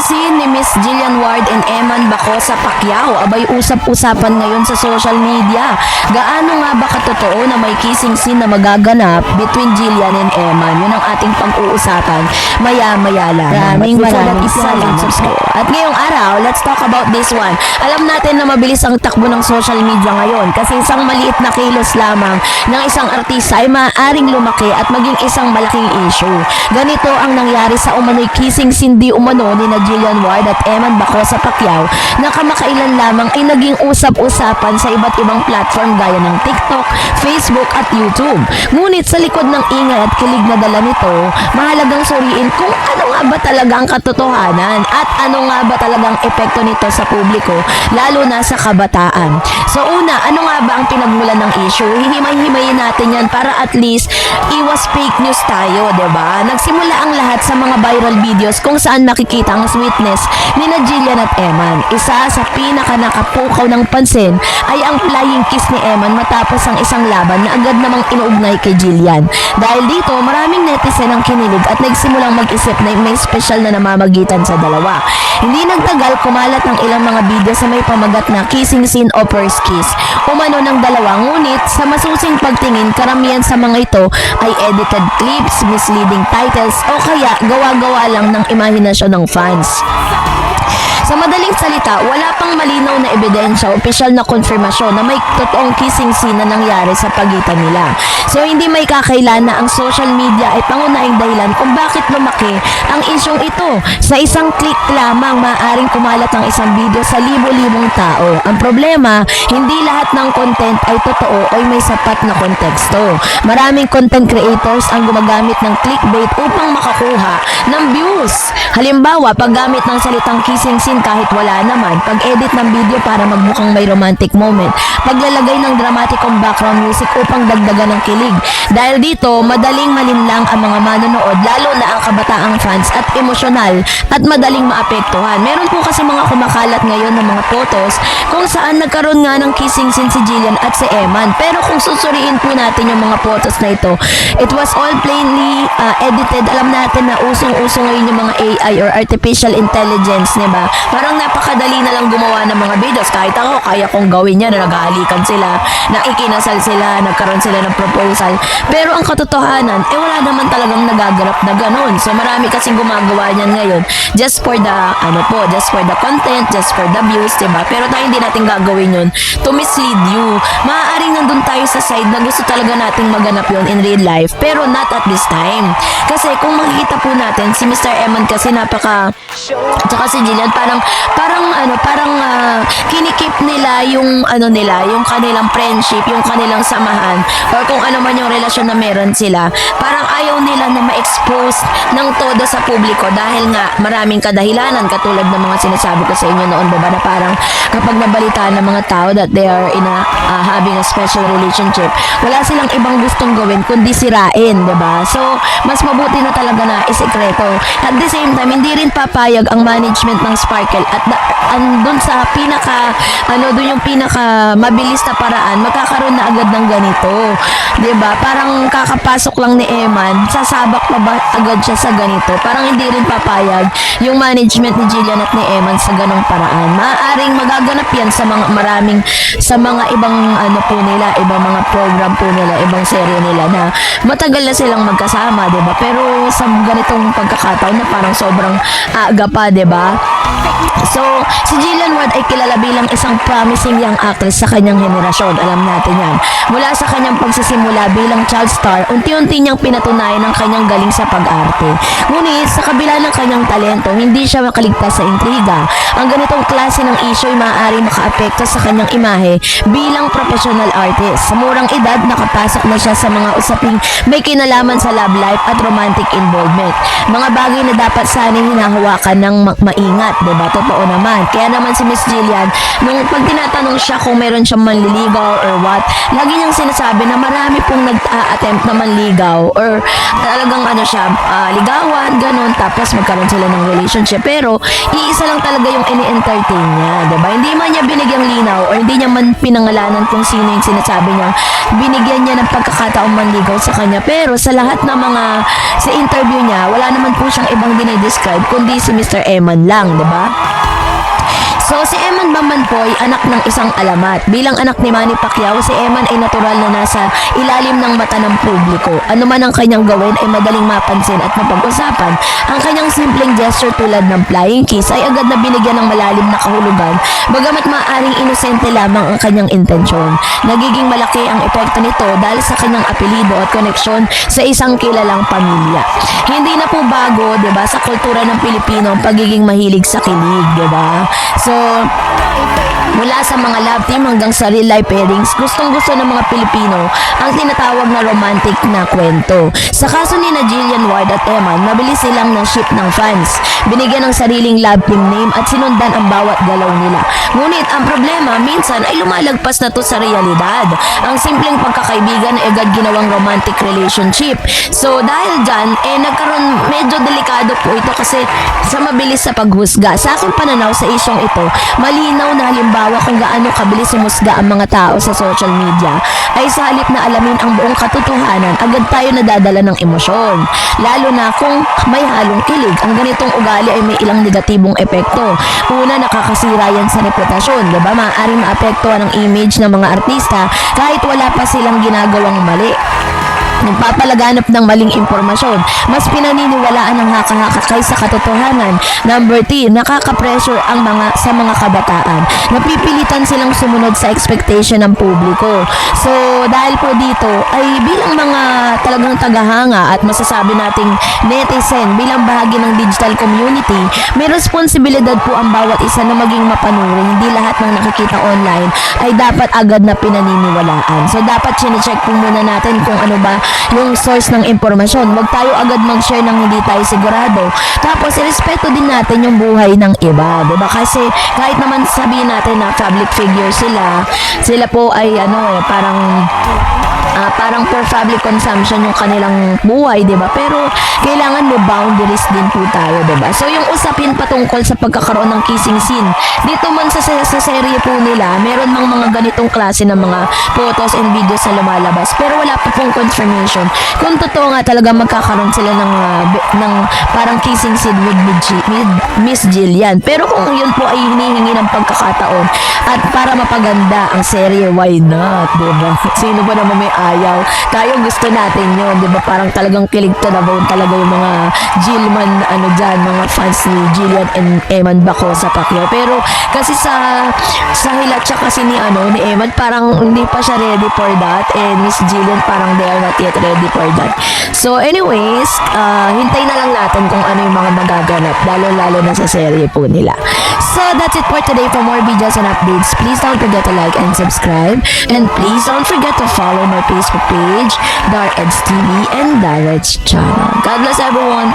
scene ni Miss Jillian Ward and Eman Baco sa Pacquiao abay usap-usapan ngayon sa social media. Gaano nga ba katotoo na may kissing scene na magaganap between Jillian and Eman? Yun ang ating pag-uusapan maya-maya lang. Maraming salamat. At ngayong araw, let's talk about this one. Alam natin na mabilis ang takbo ng social media ngayon kasi isang maliit na kilos lamang ng isang artista ay maaaring lumaki at maging isang malaking issue. Ganito ang nangyari sa umano'y kissing scene di umano ni na Jillian Ward at Eman Baco sa Pacquiao na kamakailan lamang ay naging usap-usapan sa iba't ibang platform gaya ng TikTok, Facebook at YouTube. Ngunit sa likod ng ingay at kilig na dala nito, mahalagang suriin kung ano nga ba talaga ang katotohanan at ano nga ba talagang epekto nito sa publiko, lalo na sa kabataan. So una, ano nga ba ang pinagmulan ng issue? Hihimay-himayin natin yan para at least iwas fake news tayo, diba? Nagsimula ang lahat sa mga viral videos kung saan makikita ang sweetness ni na Jillian at Eman. Isa sa pinaka-nakapukaw ng pansin ay ang flying kiss ni Eman matapos ang isang laban na agad namang inuugnay kay Jillian. Dahil dito, maraming netizen ang kinilig at nagsimulang mag-isip na may special na namamagitan sa dalawa. Hindi nagtagal, kumalat ang ilang mga video sa may pamagat na kissing scene o first kiss umano ng dalawa, ngunit sa masusing pagtingin, karamihan sa mga ito ay edited clips, misleading titles o kaya gawa-gawa lang ng imahinasyon ng fans. Sa madaling salita, wala pang malinaw na ebidensya o opisyal na konfirmasyon na may totoong kissing scene na nangyari sa pagitan nila. So hindi may kakailan na ang social media ay pangunahing dahilan kung bakit lumaki ang isyong ito. Sa isang click lamang, maaaring kumalat ang isang video sa libo-libong tao. Ang problema, hindi lahat ng content ay totoo o may sapat na konteksto. Maraming content creators ang gumagamit ng clickbait upang makakuha ng views. Halimbawa, paggamit ng salitang kissing scene kahit wala naman, pag-edit ng video para magmukhang may romantic moment, paglalagay ng dramatikong background music upang dagdagan ng kilig. Dahil dito, madaling malinlang ang mga manonood, lalo na ang kabataang fans at emosyonal at madaling maapektuhan. Meron po kasi mga kumakalat ngayon ng mga photos kung saan nagkaroon nga ng kissing scene si Jillian at si Eman. Pero kung susuriin po natin yung mga photos na ito, it was all plainly edited. Alam natin na usong-uso ngayon yung mga AI or artificial intelligence, diba? Parang napakadali na lang gumawa ng mga videos. Kahit ako, kaya kong gawin yan na naghahalikan sila, na ikinasal sila, nagkaroon sila ng proposal. Pero ang katotohanan, wala naman talagang nagaganap na ganun. So marami kasing gumagawa niyan ngayon just for the, just for the content, just for the views, diba? Pero tayo hindi natin gagawin yun to mislead you. Maaaring nandun tayo sa side na gusto talaga nating maganap yun in real life, pero not at this time. Kasi kung makikita po natin, si Mr. Eman kasi tsaka si Jillian, parang kinikip nila yung yung kanilang friendship, yung kanilang samahan, or kung ano man yung relasyon na meron sila. Parang ayaw nila na ma-expose ng todo sa publiko dahil nga maraming kadahilanan, katulad ng mga sinasabi ko sa inyo noon, diba, na parang kapag nabalitaan ng mga tao that they are in having a special relationship, wala silang ibang gustong gawin kundi sirain, diba? So mas mabuti na talaga na isikreto. At the same time, hindi rin papayag ang management ng Sparkle at dun sa dun yung pinaka mabilis na paraan, magkakaroon na agad ng ganito, diba? Parang kakapasok lang ni Eman, sasabak pa ba agad siya sa ganito? Parang hindi rin papayag yung management ni Jillian at ni Eman sa ganong paraan. Maaaring magaganap yan sa mga ibang po nila, ibang mga program po nila, ibang serye nila na matagal na silang magkasama, diba? Pero sa ganitong pagkakataon na parang sobrang aga pa, diba? So, si Jillian Ward ay kilala bilang isang promising young actress sa kanyang henerasyon. Alam natin yan. Mula sa kanyang pagsisimula bilang child star, unti-unti niyang pinatunayan ang kanyang galing sa pag-arte. Ngunit, sa kabila ng kanyang talento, hindi siya makaligtas sa intriga. Ang ganitong klase ng issue ay maaaring makaapekto sa kanyang imahe bilang professional artist. Sa murang edad, nakapasok na siya sa mga usaping may kinalaman sa love life at romantic involvement. Mga bagay na dapat sana'y hinahawakan ng maingat, diba? Totoo naman. Kaya naman si Miss Jillian, nung pag tinatanong siya kung meron siyang manliligaw or what, lagi niyang sinasabi na marami pong nag-attempt na manligaw or talagang ligawan, ganun, tapos magkaroon sila ng relationship. Pero, iisa lang talaga yung ini-entertain niya, diba? Hindi man niya binigyang linaw or hindi niya man pinangalanan kung sino yung sinasabi niya. Binigyan niya ng pagkakataong manligaw sa kanya. Pero, sa lahat ng sa interview niya, wala naman po siyang ibang dinidescribe kundi si Mr. Eman lang, diba? So, si Eman Bamban po ay anak ng isang alamat. Bilang anak ni Manny Pacquiao, si Eman ay natural na nasa ilalim ng mata ng publiko. Ano man ang kanyang gawin ay madaling mapansin at mapag-usapan. Ang kanyang simpleng gesture tulad ng flying kiss ay agad na binigyan ng malalim na kahulugan, bagamat maaaring inosente lamang ang kanyang intensyon. Nagiging malaki ang epekto nito dahil sa kanyang apelido at koneksyon sa isang kilalang pamilya. Hindi na po bago, 'di ba, sa kultura ng Pilipino ang pagiging mahilig sa kilig, 'di ba? So, mula sa mga love team hanggang sa real life pairings, gustong-gusto ng mga Pilipino ang tinatawag na romantic na kwento. Sa kaso ni Jillian Ward at Eman, nabilis silang ng ship ng fans. Binigyan ng sariling love team name at sinundan ang bawat galaw nila. Ngunit ang problema, minsan ay lumalagpas na to sa realidad. Ang simpleng pagkakaibigan ay agad ginawang romantic relationship. So dahil dyan, nagkaroon medyo delikado po ito kasi sa mabilis sa paghusga. Sa aking pananaw sa isyong ito, malinaw na halimbawa kung gaano kabilis humusga ang mga tao sa social media, ay sa halip na alamin ang buong katotohanan, agad tayo nadadala ng emosyon. Lalo na kung may halong kilig, ang ganitong ugali ay may ilang negatibong epekto. Una, nakakasira yan sa reputasyon, diba? Maaaring maapektuhan ang image ng mga artista kahit wala pa silang ginagawang mali. Nagpapalaganap ng maling impormasyon, mas pinaniniwalaan ng haka-haka kaysa katotohanan. Number 3, nakaka-pressure ang sa mga kabataan. Napipilitan silang sumunod sa expectation ng publiko. So, dahil po dito, ay bilang mga talagang tagahanga at masasabi nating netizen, bilang bahagi ng digital community, may responsibilidad po ang bawat isa na maging mapanuri. Hindi lahat ng nakikita online ay dapat agad na pinaniniwalaan. So, dapat chinecheck po muna natin kung ano ba yung source ng impormasyon. Huwag tayo agad mag-share ng hindi tayo sigurado. Tapos, irespeto din natin yung buhay ng iba, diba? Kasi, kahit naman sabihin natin na public figure sila po ay parang for public consumption yung kanilang buhay, diba? Pero, kailangan may boundaries din po tayo, diba? So, yung usapin patungkol sa pagkakaroon ng kissing scene, dito man sa serye po nila, meron mga ganitong klase ng mga photos and videos na lumalabas. Pero wala pa pong confirmation kung totoo nga talaga magkakaroon sila ng parang kissing scene with Miss Jillian. Pero kung yun po ay hinihingi ng pagkakataon at para mapaganda ang serye, why not, diba? Sino ba naman may ayaw? Tayo gusto natin yun, diba? Parang talagang kilig to the bone talaga yung mga Jillman, mga fans ni Jillian and Eman Bacosa Pacquiao. Pero kasi sa hilat siya kasi ni Eman, parang hindi pa siya ready for that, and Miss Jillian parang they are not yet ready for that. So anyways, hintay na lang natin kung ano yung mga magaganap, lalo na sa serye po nila. So that's it for today. For more videos and updates, please don't forget to like and subscribe, and please don't forget to follow my Facebook page, Dar Eds TV and Dareds channel. God bless everyone.